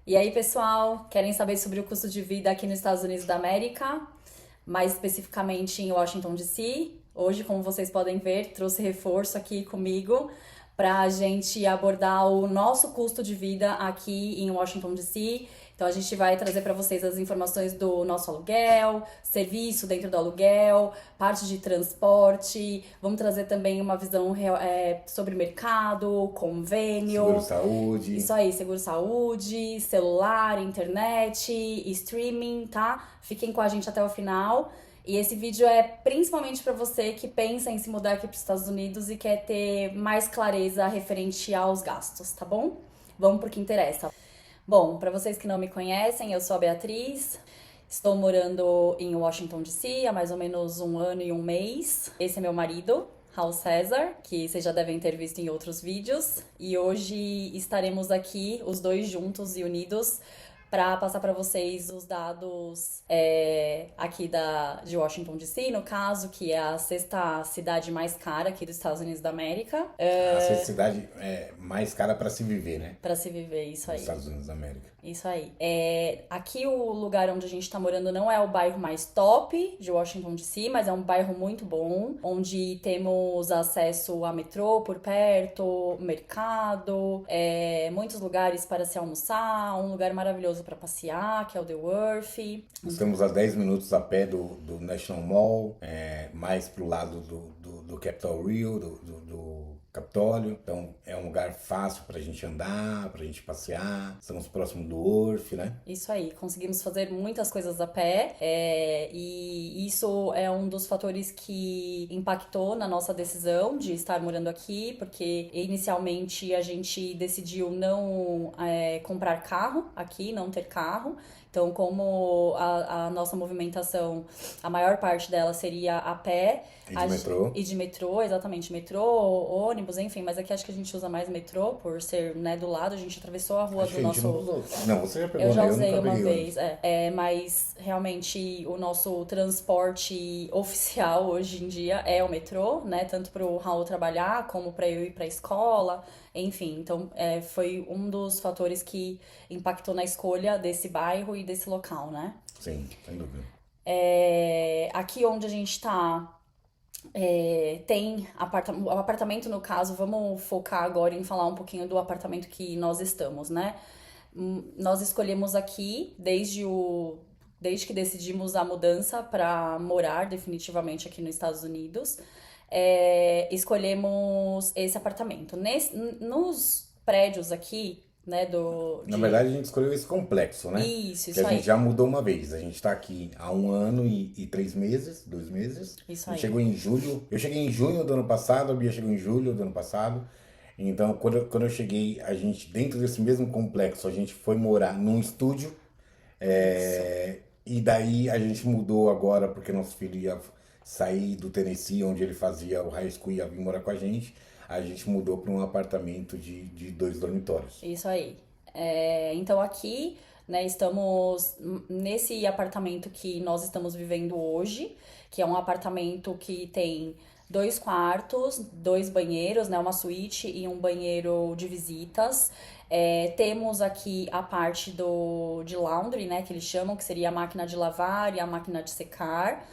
E aí, pessoal, querem saber sobre o custo de vida aqui nos Estados Unidos da América, mais especificamente em Washington, D.C. Hoje, como vocês podem ver, trouxe reforço aqui comigo para a gente abordar o nosso custo de vida aqui em Washington, D.C. Então, a gente vai trazer para vocês as informações do nosso aluguel, serviço dentro do aluguel, parte de transporte. Vamos trazer também uma visão sobre mercado, convênio. Seguro-saúde. Isso aí, seguro-saúde, celular, internet, streaming, tá? Fiquem com a gente até o final. E esse vídeo é principalmente para você que pensa em se mudar aqui para os Estados Unidos e quer ter mais clareza referente aos gastos, tá bom? Vamos pro que interessa. Bom, para vocês que não me conhecem, eu sou a Beatriz. Estou morando em Washington, D.C. há mais ou menos um ano e um mês. Esse é meu marido, Raul César, que vocês já devem ter visto em outros vídeos. E hoje estaremos aqui, os dois juntos e unidos, para passar para vocês os dados aqui de Washington, D.C., no caso, que é a sexta cidade mais cara aqui dos Estados Unidos da América, A sexta cidade é mais cara para se viver, né? para se viver, isso Nos aí. Estados Unidos da América. Isso aí. Aqui o lugar onde a gente tá morando não é o bairro mais top de Washington DC, mas é um bairro muito bom, onde temos acesso a metrô por perto, mercado, muitos lugares para se almoçar, um lugar maravilhoso para passear, que é o The Wharf. Estamos a 10 minutos a pé do National Mall, mais pro lado do Capitol Hill, do Capitólio. Então é um lugar fácil pra gente andar, pra gente passear. Estamos próximo do Wharf, né? Isso aí, conseguimos fazer muitas coisas a pé, e isso é um dos fatores que impactou na nossa decisão de estar morando aqui, porque inicialmente a gente decidiu não comprar carro aqui, não ter carro. Então, como a nossa movimentação, a maior parte dela seria a pé. E de metrô. E de metrô, exatamente, metrô, ônibus, enfim, mas aqui acho que a gente usa mais metrô, por ser, né, do lado, a gente atravessou a rua Acho do que a gente não nosso. usou. Não, você já Eu pegou, já né? Eu usei nunca uma peguei ônibus. vez, mas realmente o nosso transporte oficial hoje em dia é o metrô, né? Tanto para o Raul trabalhar como para eu ir para a escola, enfim. Então foi um dos fatores que impactou na escolha desse bairro e desse local, né? Sim, sem dúvida. Aqui onde a gente tá tem o apartamento, no caso, vamos focar agora em falar um pouquinho do apartamento que nós estamos, né? Nós escolhemos aqui desde que decidimos a mudança para morar definitivamente aqui nos Estados Unidos, escolhemos esse apartamento. Nos prédios aqui, né, Na verdade, a gente escolheu esse complexo, né? Que a Isso gente aí, já mudou uma vez. A gente tá aqui há um ano e 3 meses, 2 meses. isso A gente aí. chegou em julho. Eu cheguei em junho do ano passado, a Bia chegou em julho do ano passado. Então, quando eu cheguei, a gente, dentro desse mesmo complexo, a gente foi morar num estúdio. Isso. E daí a gente mudou agora, porque nosso filho ia sair do Tennessee, onde ele fazia o high school, e ia vir morar com a gente. A gente mudou para um apartamento de 2 dormitórios. Isso aí. Então aqui, né, estamos nesse apartamento que nós estamos vivendo hoje, que é um apartamento que tem 2 quartos, 2 banheiros, né, uma suíte e um banheiro de visitas. Temos aqui a parte de laundry, né, que eles chamam, que seria a máquina de lavar e a máquina de secar.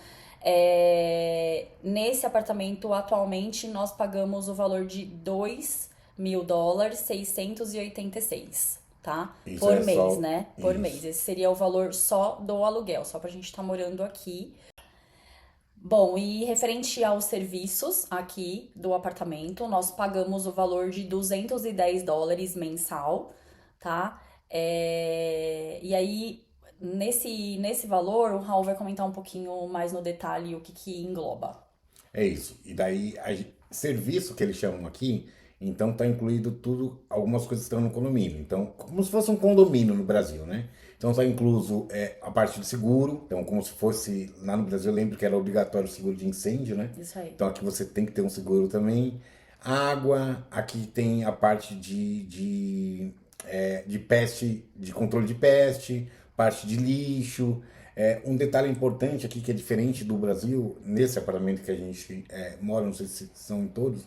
Nesse apartamento, atualmente, nós pagamos o valor de US$ 2.000, 686, tá? Isso Por é mês, só. né? Por mês. Isso. Esse seria o valor só do aluguel, só pra gente estar morando aqui. Bom, e referente aos serviços aqui do apartamento, nós pagamos o valor de US$ 210 mensal, tá? E aí, nesse valor, o Raul vai comentar um pouquinho mais no detalhe o que engloba. É isso. E daí, serviço que eles chamam aqui, então tá incluído tudo, algumas coisas que estão no condomínio. Então, como se fosse um condomínio no Brasil, né? Então tá incluso a parte de seguro, então como se fosse, lá no Brasil eu lembro que era obrigatório o seguro de incêndio, né? Isso aí. Então aqui você tem que ter um seguro também. Água, aqui tem a parte de peste, de controle de peste, parte de lixo. Um detalhe importante aqui que é diferente do Brasil, nesse apartamento que a gente mora, não sei se são em todos,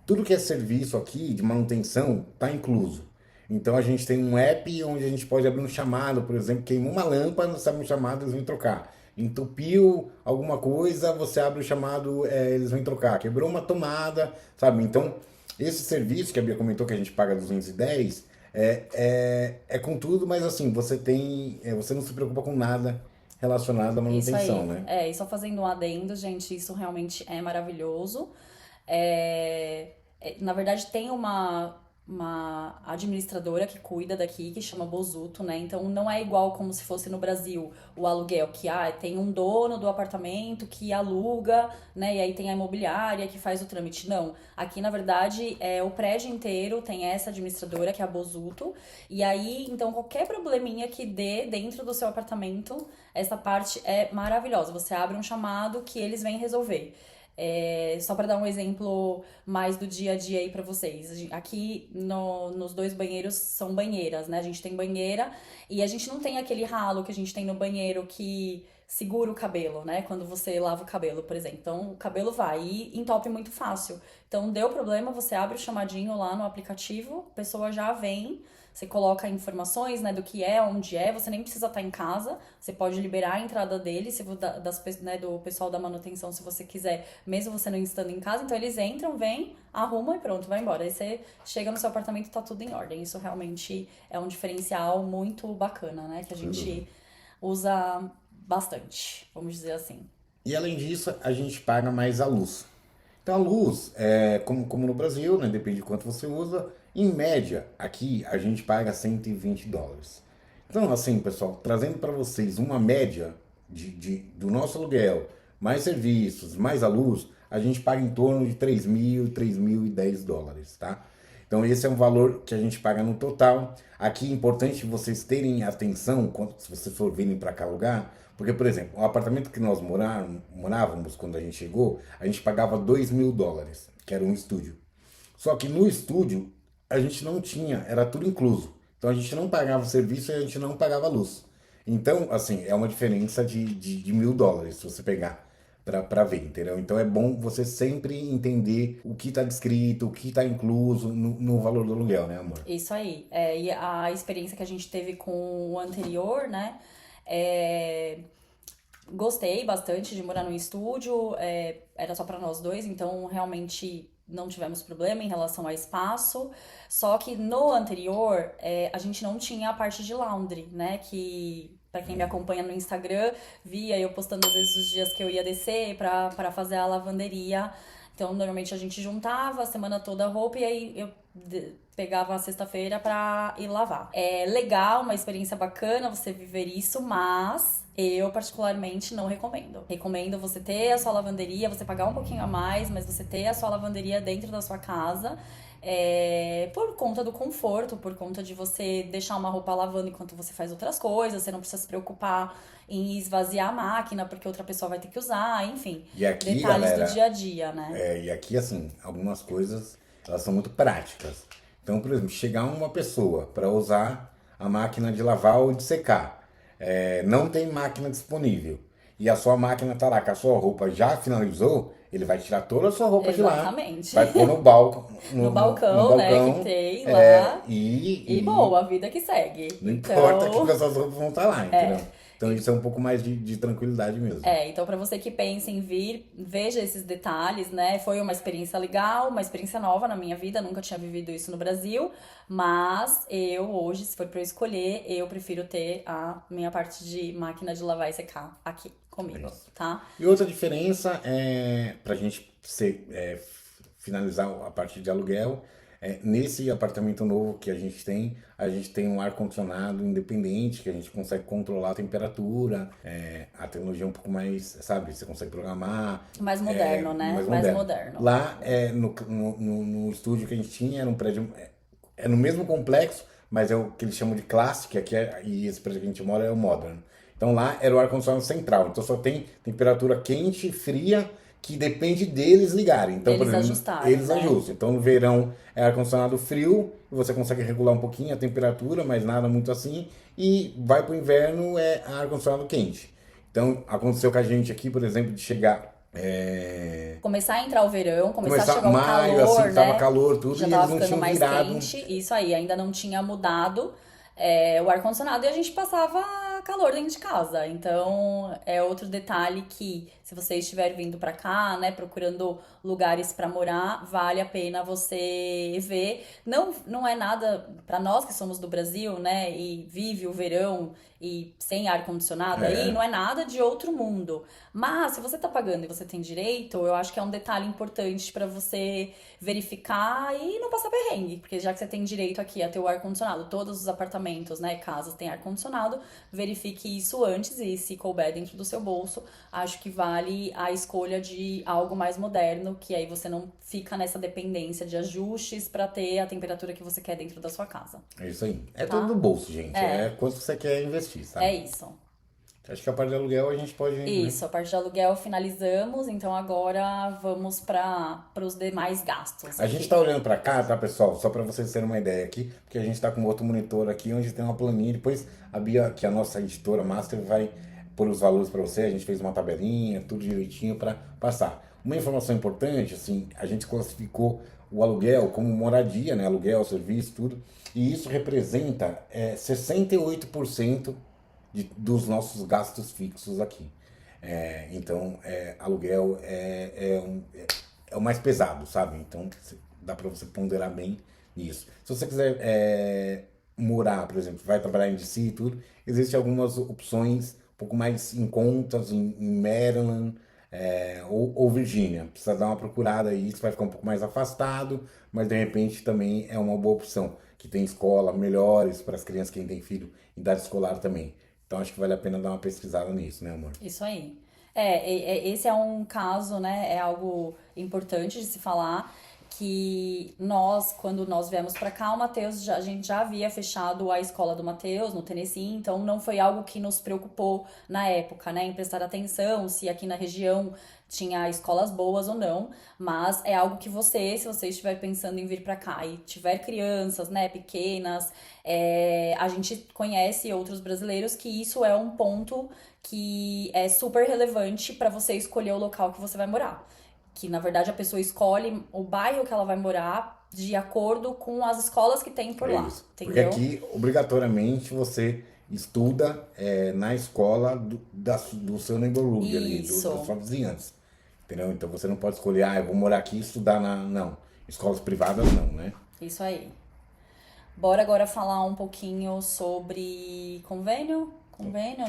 tudo que é serviço aqui de manutenção está incluso. Então a gente tem um app onde a gente pode abrir um chamado, por exemplo, queimou uma lâmpada, você abre um chamado, eles vêm trocar. Entupiu alguma coisa, você abre o chamado, eles vêm trocar. Quebrou uma tomada, sabe? Então, esse serviço que a Bia comentou que a gente paga 210 é com tudo, mas assim, você não se preocupa com nada relacionado à Isso manutenção, aí. né? E só fazendo um adendo, gente, isso realmente é maravilhoso. Na verdade, tem uma administradora que cuida daqui, que chama Bozuto, né? Então não é igual como se fosse no Brasil o aluguel, que tem um dono do apartamento que aluga, né? E aí tem a imobiliária que faz o trâmite. Não. Aqui, na verdade, o prédio inteiro tem essa administradora, que é a Bozuto. E aí, então, qualquer probleminha que dê dentro do seu apartamento, essa parte é maravilhosa. Você abre um chamado que eles vêm resolver. Só para dar um exemplo mais do dia a dia aí para vocês. Aqui nos dois banheiros são banheiras, né? A gente tem banheira e a gente não tem aquele ralo que a gente tem no banheiro que segura o cabelo, né? Quando você lava o cabelo, por exemplo. Então o cabelo vai e entope muito fácil. Então deu problema, você abre o chamadinho lá no aplicativo, a pessoa já vem. Você coloca informações, né, do que onde você nem precisa estar em casa, você pode liberar a entrada dele, né, do pessoal da manutenção, se você quiser, mesmo você não estando em casa. Então eles entram, vêm, arrumam e pronto, vai embora. Aí você chega no seu apartamento e tá tudo em ordem. Isso realmente é um diferencial muito bacana, né, que a gente usa bastante, vamos dizer assim. E além disso, a gente paga mais a luz. Então a luz, como no Brasil, né, depende de quanto você usa, em média, aqui a gente paga US$ 120. Então, assim, pessoal, trazendo para vocês uma média do nosso aluguel, mais serviços, mais a luz, a gente paga em torno de US$ 3.010, tá? Então esse é um valor que a gente paga no total. Aqui é importante vocês terem atenção quando se vocês for virem para cá alugar, porque, por exemplo, o apartamento que nós morávamos quando a gente chegou, a gente pagava US$ 2.000, que era um estúdio. Só que no estúdio a gente não tinha, era tudo incluso. Então a gente não pagava o serviço e a gente não pagava a luz. Então, assim, é uma diferença de US$ 1.000 se você pegar para ver, entendeu? Então é bom você sempre entender o que está descrito, o que está incluso no valor do aluguel, né, amor? Isso aí. E a experiência que a gente teve com o anterior, né? Gostei bastante de morar no estúdio, era só para nós dois, então realmente não tivemos problema em relação ao espaço. Só que no anterior, a gente não tinha a parte de laundry, né? Que, para quem me acompanha no Instagram, via eu postando às vezes os dias que eu ia descer para fazer a lavanderia. Então, normalmente a gente juntava a semana toda a roupa e aí eu pegava a sexta-feira pra ir lavar. É legal, uma experiência bacana você viver isso, mas eu particularmente não recomendo. Recomendo você ter a sua lavanderia, você pagar um pouquinho a mais, mas você ter a sua lavanderia dentro da sua casa. Por conta do conforto, por conta de você deixar uma roupa lavando enquanto você faz outras coisas, você não precisa se preocupar em esvaziar a máquina porque outra pessoa vai ter que usar, enfim. E aqui, detalhes galera, do dia a dia, né? e aqui, assim, algumas coisas, elas são muito práticas. Então, por exemplo, chegar uma pessoa para usar a máquina de lavar ou de secar, não tem máquina disponível, e a sua máquina tá lá, com a sua roupa já finalizou, ele vai tirar toda a sua roupa de lá, Exatamente. vai pôr no balcão, No balcão, né, que tem lá. E boa, a vida que segue. Não Então, importa que essas roupas vão estar lá, entendeu? Então isso é um pouco mais de tranquilidade mesmo. então pra você que pensa em vir, veja esses detalhes, né? Foi uma experiência legal, uma experiência nova na minha vida, nunca tinha vivido isso no Brasil, mas eu hoje, se for pra eu escolher, eu prefiro ter a minha parte de máquina de lavar e secar aqui comigo, tá? E outra diferença pra gente finalizar a parte de aluguel, nesse apartamento novo que a gente tem um ar-condicionado independente, que a gente consegue controlar a temperatura, a tecnologia é um pouco mais, sabe, você consegue programar. Mais moderno, né? Mais moderno. Lá, no estúdio que a gente tinha, era um prédio, é no mesmo complexo, mas é o que eles chamam de classe, que aqui e esse prédio que a gente mora é o modern. Então lá era o ar-condicionado central, então só tem temperatura quente e fria, que depende deles ligarem. Então, Eles por exemplo, ajustarem, eles né? ajustam. Então, no verão é ar-condicionado frio, você consegue regular um pouquinho a temperatura, mas nada muito assim. E vai pro inverno é ar-condicionado quente. Então, aconteceu com a gente aqui, por exemplo, de chegar Começar a entrar o verão, começar a Começar chegar o maio, calor, assim, tava né? calor, tudo, Já e eles tava não ficando tinham mais virado. quente, isso aí, ainda não tinha mudado o ar-condicionado e a gente passava calor dentro de casa. Então, é outro detalhe que, se você estiver vindo pra cá, né, procurando lugares pra morar, vale a pena você ver. Não, não é nada pra nós que somos do Brasil, né, e vive o verão e sem ar-condicionado aí, É, não é nada de outro mundo. Mas se você tá pagando e você tem direito, eu acho que é um detalhe importante pra você verificar e não passar perrengue, porque já que você tem direito aqui a ter o ar-condicionado, todos os apartamentos, né, casas têm ar-condicionado, verifique isso antes e se couber dentro do seu bolso, acho que vale a escolha de algo mais moderno, que aí você não fica nessa dependência de ajustes pra ter a temperatura que você quer dentro da sua casa, é isso aí. É tudo do tá? bolso, gente. É É, quanto você quer investir, é sabe? isso. Acho que a parte de aluguel a gente pode, né? Isso, a parte de aluguel finalizamos, então agora vamos para os demais gastos A gente aqui. tá olhando pra cá, tá, pessoal? Só pra vocês terem uma ideia aqui, porque a gente tá com outro monitor aqui, onde tem uma planilha. Depois a Bia, que é a nossa editora master, vai pôr os valores pra você. A gente fez uma tabelinha, tudo direitinho pra passar. Uma informação importante, assim, a gente classificou o aluguel como moradia, né? Aluguel, serviço, tudo. E isso representa 68% dos nossos gastos fixos aqui. Então, aluguel é o mais pesado, sabe? Então, dá para você ponderar bem nisso. Se você quiser morar, por exemplo, vai trabalhar em DC e tudo, existem algumas opções um pouco mais em contas, em Maryland, ou Virgínia. Precisa dar uma procurada aí, você vai ficar um pouco mais afastado, mas de repente também é uma boa opção, que tem escola melhores para as crianças que têm filho em idade escolar também. Então acho que vale a pena dar uma pesquisada nisso, né, amor? Isso aí. Esse é um caso, né? É algo importante de se falar que nós, quando nós viemos para cá, o Matheus, a gente já havia fechado a escola do Matheus no Tennessee, então não foi algo que nos preocupou na época, né? Em prestar atenção se aqui na região tinha escolas boas ou não, mas é algo que você, se você estiver pensando em vir para cá e tiver crianças, né, pequenas, a gente conhece outros brasileiros que isso é um ponto que é super relevante para você escolher o local que você vai morar. Que na verdade a pessoa escolhe o bairro que ela vai morar de acordo com as escolas que tem por É lá, isso. Porque entendeu? aqui, obrigatoriamente, você estuda na escola do seu neighborhood ali, da Isso, sua vizinhança. Entendeu? Então você não pode escolher, eu vou morar aqui e estudar na. Não. Escolas privadas não, né? isso aí. Bora agora falar um pouquinho sobre convênio,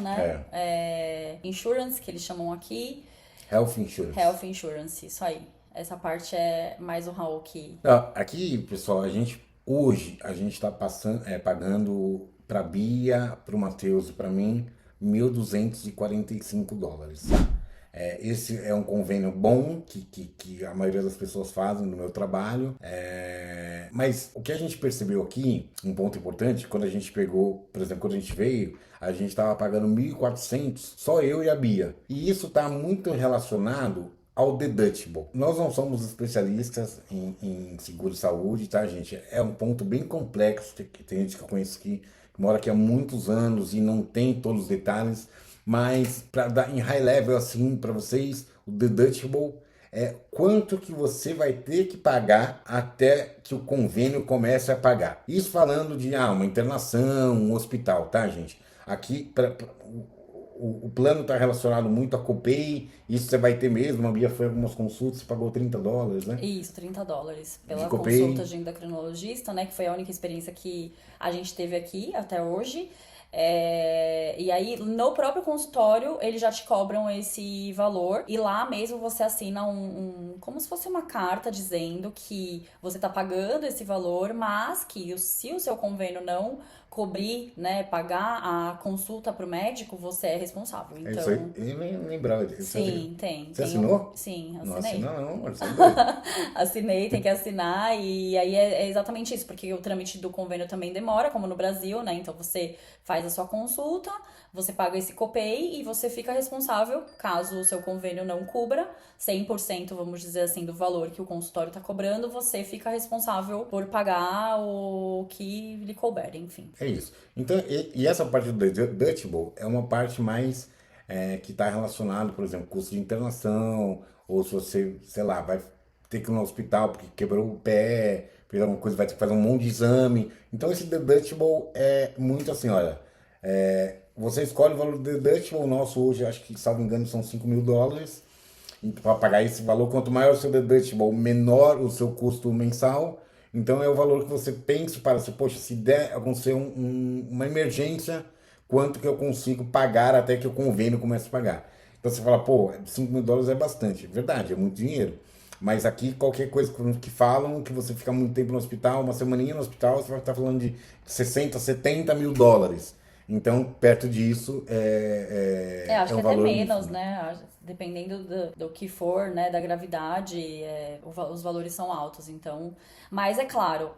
né? É. Insurance, que eles chamam aqui, Health insurance. health insurance, isso aí. Essa parte é mais o Raul que. Aqui, pessoal, hoje, a gente está pagando para Bia, para o Matheus e para mim, US$ 1.245. Tá? Esse é um convênio bom que a maioria das pessoas fazem no meu trabalho. Mas o que a gente percebeu aqui, um ponto importante, quando a gente pegou, por exemplo, quando a gente veio, a gente estava pagando 1.400, só eu e a Bia. E isso está muito relacionado ao deductible. Nós não somos especialistas em seguro-saúde, tá, gente? É um ponto bem complexo, que tem gente que eu conheço que mora aqui há muitos anos e não tem todos os detalhes, mas para dar em high level assim para vocês, o deductible é quanto que você vai ter que pagar até que o convênio comece a pagar. Isso falando de uma internação, um hospital, tá, gente? Aqui, o plano está relacionado muito a copay, isso você vai ter mesmo. A Bia foi algumas consultas, você pagou US$ 30, né? Isso, US$ 30 De pela copay. consulta de endocrinologista, né? Que foi a única experiência que a gente teve aqui até hoje. E aí, no próprio consultório, eles já te cobram esse valor. E lá mesmo você assina como se fosse uma carta dizendo que você tá pagando esse valor, mas que se o seu convênio não cobrir, né, pagar a consulta pro médico, você é responsável. É isso aí. Então, Eu nem lembrava disso. sim, tem. Você Tem assinou? sim, Não assinei. assinou, não, amor. Você é doido. Assinei, tem que assinar, e aí é exatamente isso, porque o trâmite do convênio também demora, como no Brasil, né? Então você faz a sua consulta, você paga esse copay e você fica responsável, caso o seu convênio não cubra 100%, vamos dizer assim, do valor que o consultório tá cobrando, você fica responsável por pagar o que lhe couber, enfim. É isso. Então, e essa parte do deductible é uma parte mais que está relacionada, por exemplo, custo de internação, ou se você, sei lá, vai ter que ir no hospital porque quebrou o pé, fez alguma coisa, vai ter que fazer um monte de exame. Então esse deductible é muito assim, olha, você escolhe o valor do deductible, o nosso hoje, acho que, salvo engano, são US$ 5.000. Para pagar esse valor, quanto maior o seu deductible, menor o seu custo mensal. Então é o valor que você pensa para você, poxa, se der acontecer uma emergência, quanto que eu consigo pagar até que o convênio comece a pagar. Então você fala, pô, US$ 5.000 é bastante. Verdade, é muito dinheiro. Mas aqui qualquer coisa que falam, que você fica muito tempo no hospital, uma semaninha no hospital, você vai estar falando de 60, US$ 70.000. Então, perto disso, Acho é que um até valor menos, muito. né? Dependendo do que for, né? Da gravidade, os valores são altos. Então, mas é claro,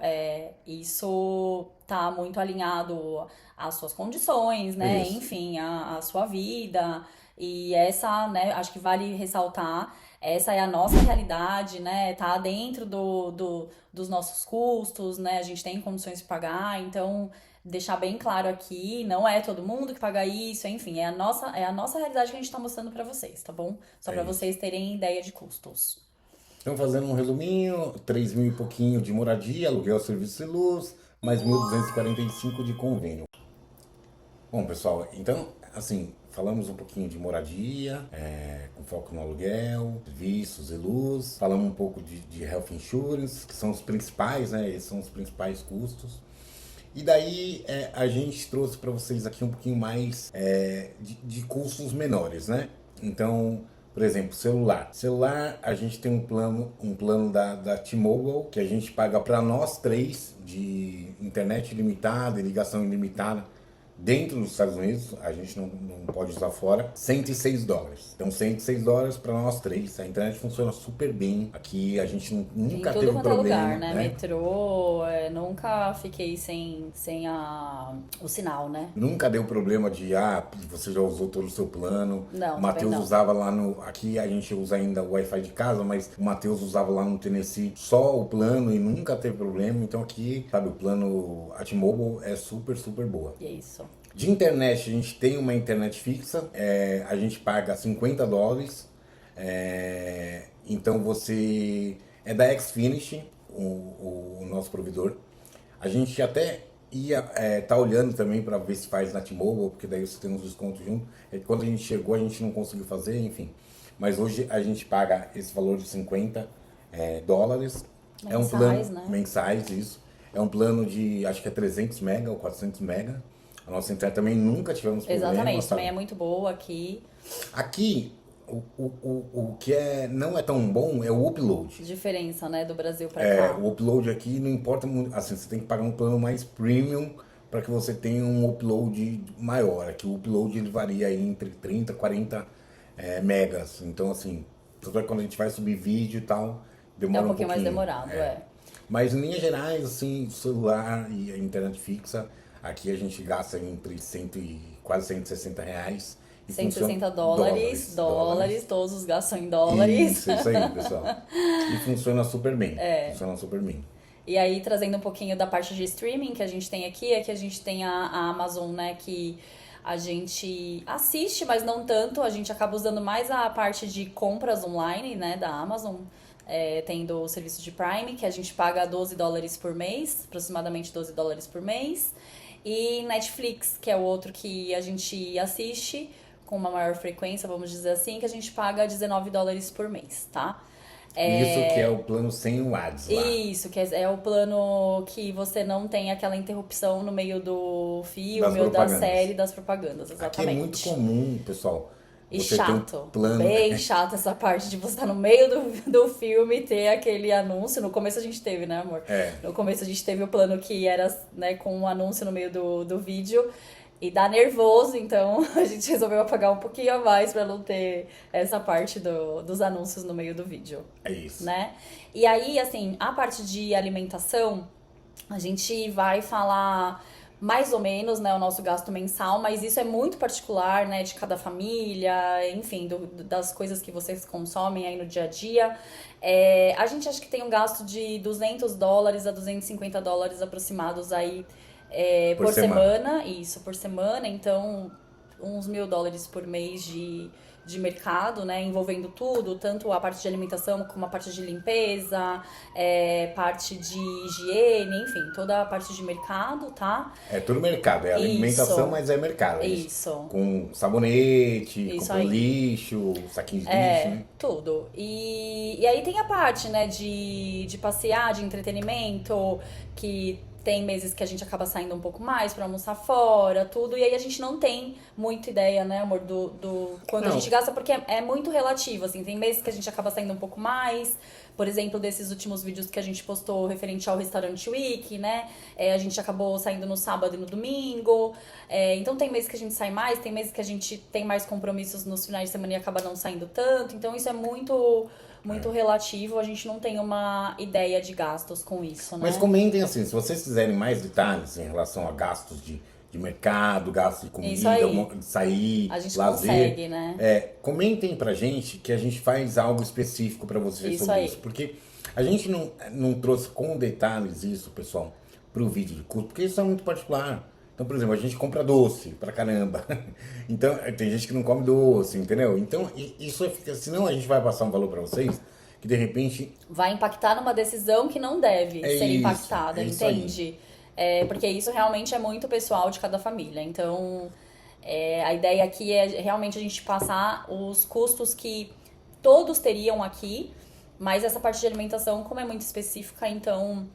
isso tá muito alinhado às suas condições, né? Isso. Enfim, à sua vida. E essa, né? Acho que vale ressaltar. Essa é a nossa realidade, né? Tá dentro dos nossos custos, né? A gente tem condições de pagar, então deixar bem claro aqui, não é todo mundo que paga isso, enfim, é a nossa realidade que a gente tá mostrando pra vocês, tá bom? Só É pra isso. vocês terem ideia de custos. Então, fazendo um resuminho, 3.000 e pouquinho de moradia, aluguel, serviço de luz, mais 1.245 de convênio. Bom, pessoal, então, assim, falamos um pouquinho de moradia, com foco no aluguel, serviços e luz. Falamos um pouco de health insurance, que são os principais, né? Esses são os principais custos. E daí a gente trouxe para vocês aqui um pouquinho mais de custos menores, né? Então, por exemplo, celular. Celular, a gente tem um plano da T-Mobile que a gente paga para nós três de internet ilimitada e ligação ilimitada dentro dos Estados Unidos, a gente não pode usar fora, US$ 106. Então, US$ 106 para nós três. A internet funciona super bem. Aqui a gente Em nunca tudo teve quanto é lugar, problema, né? né? Metrô, nunca fiquei sem o sinal, né? Nunca deu problema de, você já usou todo o seu plano. O Não, também Matheus não. usava lá no. Aqui a gente usa ainda o Wi-Fi de casa, mas o Matheus usava lá no Tennessee só o plano e nunca teve problema. Então aqui, sabe, o plano T-Mobile é super, super boa. E é isso. De internet, a gente tem uma internet fixa, a gente paga US$ 50. Então você. É da Xfinity, o nosso provedor. A gente até tá olhando também para ver se faz na T-Mobile, porque daí você tem uns descontos junto. Quando a gente chegou, a gente não conseguiu fazer, enfim. Mas hoje a gente paga esse valor de US$ 50. É um plano Mensais, né? mensais, isso. É um plano de, acho que é 300 mega ou 400 mega. A nossa internet também nunca tivemos problema, Exatamente, sabe? também é muito boa aqui. Aqui, o que não é tão bom é o upload. Diferença, né, do Brasil pra cá. O upload aqui não importa muito, assim, você tem que pagar um plano mais premium para que você tenha um upload maior. Aqui o upload ele varia aí entre 30 e 40 megas. Então, assim, tanto é que quando a gente vai subir vídeo e tal, É demora um um pouquinho mais pouquinho. demorado, Mas em linhas gerais, assim, celular e a internet fixa, aqui a gente gasta entre 100 e quase R$ 160. E funciona, $160, todos os gastos são em dólares. Isso aí, pessoal. E funciona super bem. Funciona super bem. E aí, trazendo um pouquinho da parte de streaming que a gente tem aqui, é que a gente tem a Amazon, né, que a gente assiste, mas não tanto. A gente acaba usando mais a parte de compras online, né, da Amazon. Tendo o serviço de Prime, que a gente paga $12 por mês, aproximadamente $12 por mês. E Netflix, que é o outro que a gente assiste com uma maior frequência, vamos dizer assim, que a gente paga $19 por mês, tá? Isso que é o plano sem o ads lá. Isso, que é o plano que você não tem aquela interrupção no meio do filme Das ou da propagandas. série das propagandas, Aqui exatamente. é muito comum, pessoal. E Você tem um chato, plano. bem chato essa parte de você estar no meio do filme e ter aquele anúncio. No começo a gente teve, né, amor? No começo a gente teve o plano que era, né, com um anúncio no meio do vídeo. E dá nervoso, então a gente resolveu apagar um pouquinho a mais pra não ter essa parte dos anúncios no meio do vídeo. É isso. Né? E aí, assim, a parte de alimentação, a gente vai falar mais ou menos, né, o nosso gasto mensal, mas isso é muito particular, né, de cada família, enfim, das coisas que vocês consomem aí no dia a dia. A gente acha que tem um gasto de $200 a $250 aproximados aí por semana. Isso, por semana. Então, uns US$ 1.000 por mês de mercado, né? Envolvendo tudo, tanto a parte de alimentação como a parte de limpeza, parte de higiene, enfim, toda a parte de mercado, tá? É tudo mercado, é alimentação, Isso, mas é mercado. isso. Com sabonete, Isso comprando aí. lixo, saquinho de lixo, né? Tudo. E aí tem a parte, né, de passear, de entretenimento, que tem meses que a gente acaba saindo um pouco mais pra almoçar fora, tudo. E aí a gente não tem muita ideia, né, amor, do quanto a Não. gente gasta, porque é muito relativo, assim. Tem meses que a gente acaba saindo um pouco mais. Por exemplo, desses últimos vídeos que a gente postou referente ao Restaurante Week, né? A gente acabou saindo no sábado e no domingo. Então tem meses que a gente sai mais, tem meses que a gente tem mais compromissos nos finais de semana e acaba não saindo tanto. Então isso é muito relativo, a gente não tem uma ideia de gastos com isso, né? Mas comentem assim, se vocês quiserem mais detalhes em relação a gastos de mercado, gastos de Isso comida, aí. de sair, A gente lazer. consegue, né? Comentem pra gente que a gente faz algo específico pra vocês Isso sobre aí. isso. Porque a gente não trouxe com detalhes isso, pessoal, pro vídeo de curso, porque isso é muito particular. Então, por exemplo, a gente compra doce pra caramba. Então, tem gente que não come doce, entendeu? Então, isso fica. Senão a gente vai passar um valor pra vocês que de repente. Vai impactar numa decisão que não deve É ser isso, impactada, é isso aí. entende? Porque isso realmente é muito pessoal de cada família. Então, a ideia aqui é realmente a gente passar os custos que todos teriam aqui, mas essa parte de alimentação, como é muito específica, então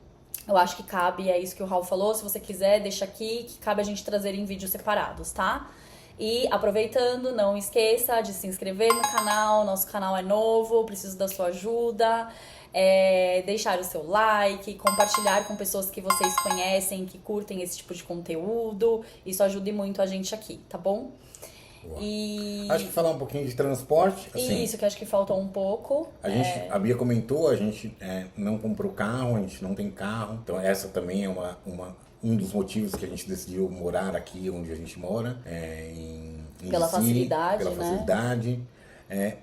eu acho que cabe, é isso que o Raul falou, se você quiser, deixa aqui, que cabe a gente trazer em vídeos separados, tá? E aproveitando, não esqueça de se inscrever no canal, nosso canal é novo, preciso da sua ajuda, deixar o seu like, compartilhar com pessoas que vocês conhecem, que curtem esse tipo de conteúdo, isso ajude muito a gente aqui, tá bom? Boa. E Acho que falar um pouquinho de transporte. Assim, isso que eu acho que faltou um pouco. a Bia comentou, a gente não comprou carro, a gente não tem carro. Então essa também é um dos motivos que a gente decidiu morar aqui onde a gente mora. Em Pela DC, facilidade, pela né? facilidade.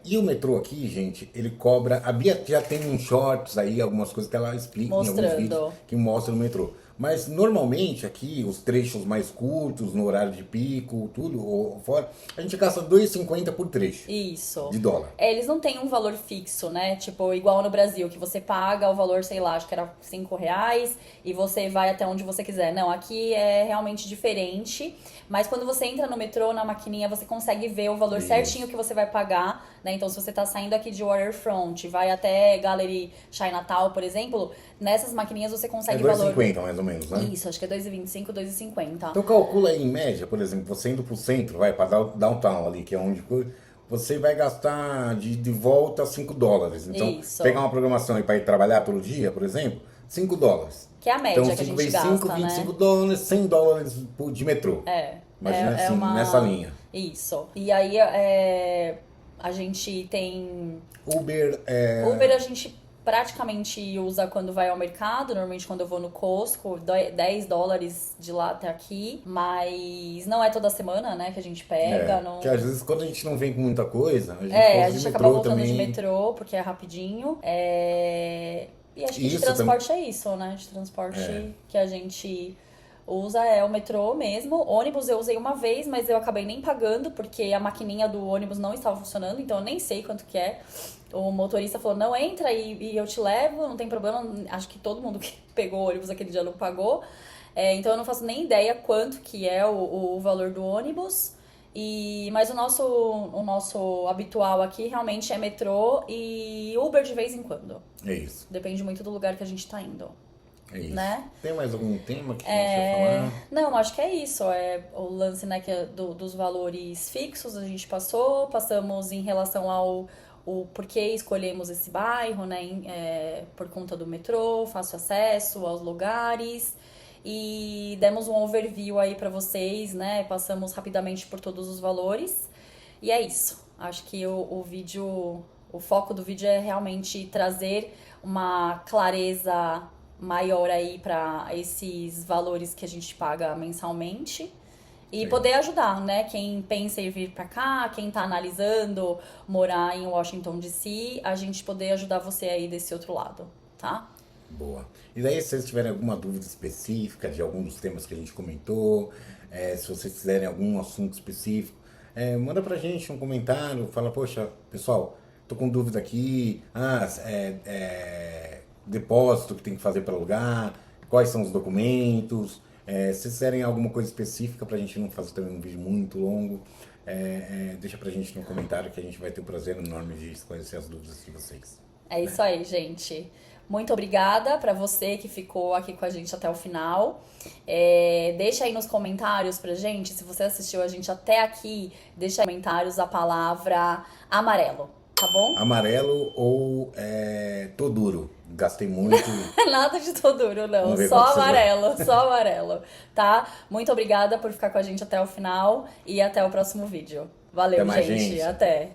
E o metrô aqui, gente, ele cobra. A Bia já tem uns shorts aí, algumas coisas que ela explica em alguns Mostrando. vídeos que mostram o metrô. Mas normalmente aqui, os trechos mais curtos, no horário de pico, tudo, ou fora, a gente gasta R$2,50 por trecho Isso. de dólar. Eles não têm um valor fixo, né? Tipo, igual no Brasil, que você paga o valor, sei lá, acho que era R$5 e você vai até onde você quiser. Não, aqui é realmente diferente. Mas quando você entra no metrô, na maquininha, você consegue ver o valor Isso. certinho que você vai pagar, né? Então, se você tá saindo aqui de Waterfront, vai até Gallery Chinatown, por exemplo, nessas maquininhas você É consegue o valor. R$2,50 mais ou menos, né? Isso, acho que é R$2,25, R$2,50. Então calcula aí em média, por exemplo, você indo pro centro, vai para downtown ali, que é onde você vai gastar de volta $5. Então, Isso. pegar uma programação aí para ir trabalhar todo dia, por exemplo, $5. Que é a média Então, que a 5 gente vezes 5, gasta, né? $25, $100 de metrô. Imagina assim, nessa linha. Isso. E aí, a gente tem... Uber, Uber a gente praticamente usa quando vai ao mercado, normalmente quando eu vou no Costco, $10 de lá até aqui, mas não é toda semana, né, que a gente pega. Não... que às vezes quando a gente não vem com muita coisa, a gente a volta de gente metrô acaba voltando também. de metrô, porque é rapidinho. E acho que de Isso transporte é isso, né? De transporte que a gente usa é o metrô mesmo. Ônibus eu usei uma vez, mas eu acabei nem pagando, porque a maquininha do ônibus não estava funcionando, então eu nem sei quanto que é. O motorista falou, não, entra e eu te levo, não tem problema. Acho que todo mundo que pegou o ônibus aquele dia não pagou. Então eu não faço nem ideia quanto que é o valor do ônibus. Mas o nosso habitual aqui realmente é metrô e Uber de vez em quando. É isso. Depende muito do lugar que a gente tá indo. É isso. Né? Tem mais algum tema que a gente vai falar? Não, acho que é isso. É o lance, né, que é dos valores fixos a gente passamos em relação ao porquê escolhemos esse bairro, né, por conta do metrô, fácil acesso aos lugares. E demos um overview aí pra vocês, né? Passamos rapidamente por todos os valores. E é isso. Acho que o foco do vídeo é realmente trazer uma clareza maior aí pra esses valores que a gente paga mensalmente. E poder ajudar, né? Quem pensa em vir pra cá, quem tá analisando morar em Washington DC, a gente poder ajudar você aí desse outro lado, tá? Boa. E daí, se vocês tiverem alguma dúvida específica de algum dos temas que a gente comentou, se vocês quiserem algum assunto específico, manda pra gente um comentário, fala, poxa, pessoal, tô com dúvida aqui, depósito que tem que fazer para alugar, quais são os documentos, se quiserem alguma coisa específica pra gente não fazer também um vídeo muito longo, deixa pra gente no comentário que a gente vai ter o prazer enorme de esclarecer as dúvidas de vocês. É isso aí, gente. Muito obrigada para você que ficou aqui com a gente até o final. Deixa aí nos comentários pra gente, se você assistiu a gente até aqui, deixa aí nos comentários a palavra amarelo, tá bom? Amarelo ou Toduro. Gastei muito. Nada de Toduro, não. Vamos ver Só qual que você vai. amarelo, só amarelo, tá? Muito obrigada por ficar com a gente até o final e até o próximo vídeo. Valeu, Até mais, gente. gente. Até.